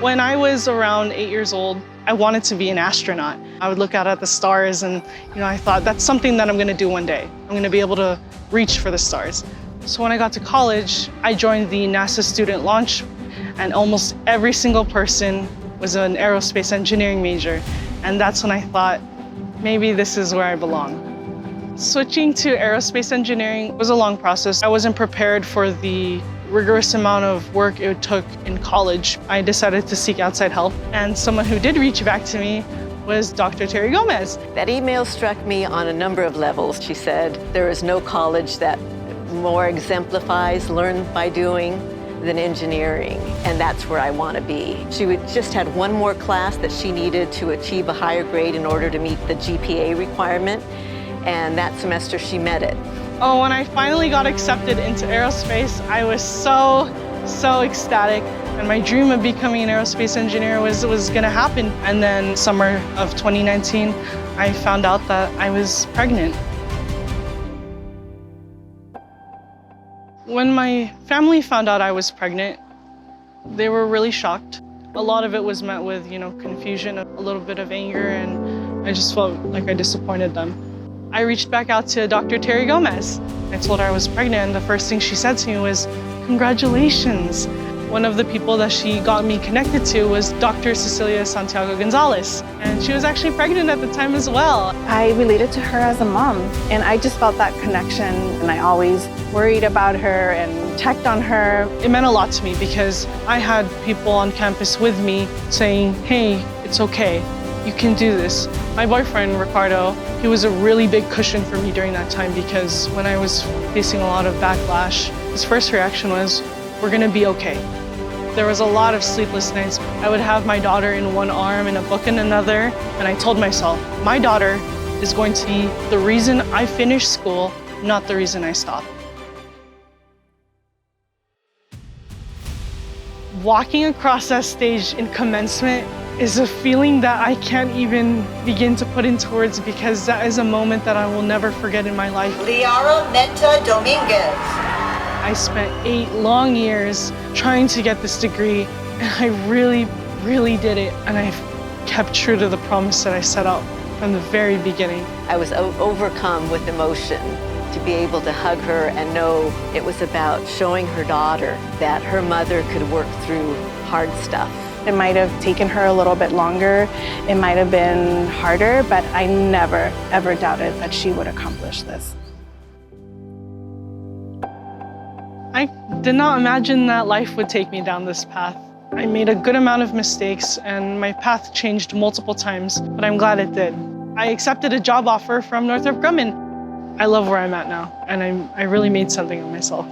When I was around 8 years old, I wanted to be an astronaut. I would look out at the stars and I thought that's something that I'm gonna do one day. I'm gonna be able to reach for the stars. So when I got to college, I joined the NASA student launch, and almost every single person was an aerospace engineering major. And that's when I thought, maybe this is where I belong. Switching to aerospace engineering was a long process. I wasn't prepared for the rigorous amount of work it took in college. I decided to seek outside help, and someone who did reach back to me was Dr. Terry Gomez. That email struck me on a number of levels. She said, there is no college that more exemplifies learn by doing than engineering, and that's where I want to be. She just had one more class that she needed to achieve a higher grade in order to meet the GPA requirement, and that semester she met it. Oh, when I finally got accepted into aerospace, I was so ecstatic. And my dream of becoming an aerospace engineer was gonna happen. And then summer of 2019, I found out that I was pregnant. When my family found out I was pregnant, they were really shocked. A lot of it was met with, confusion, a little bit of anger, and I just felt like I disappointed them. I reached back out to Dr. Terry Gomez. I told her I was pregnant, and the first thing she said to me was, "Congratulations." One of the people that she got me connected to was Dr. Cecilia Santiago Gonzalez, and she was actually pregnant at the time as well. I related to her as a mom, and I just felt that connection, and I always worried about her and checked on her. It meant a lot to me because I had people on campus with me saying, "Hey, it's okay. You can do this." My boyfriend, Ricardo, he was a really big cushion for me during that time because when I was facing a lot of backlash, his first reaction was, "We're gonna be okay." There was a lot of sleepless nights. I would have my daughter in one arm and a book in another, and I told myself, my daughter is going to be the reason I finish school, not the reason I stop. Walking across that stage in commencement is a feeling that I can't even begin to put into words because that is a moment that I will never forget in my life. Lea Dominguez. I spent 8 long years trying to get this degree, and I really, really did it. And I kept true to the promise that I set out from the very beginning. I was overcome with emotion to be able to hug her and know it was about showing her daughter that her mother could work through hard stuff. It might have taken her a little bit longer, it might have been harder, but I never, ever doubted that she would accomplish this. I did not imagine that life would take me down this path. I made a good amount of mistakes and my path changed multiple times, but I'm glad it did. I accepted a job offer from Northrop Grumman. I love where I'm at now, and I really made something of myself.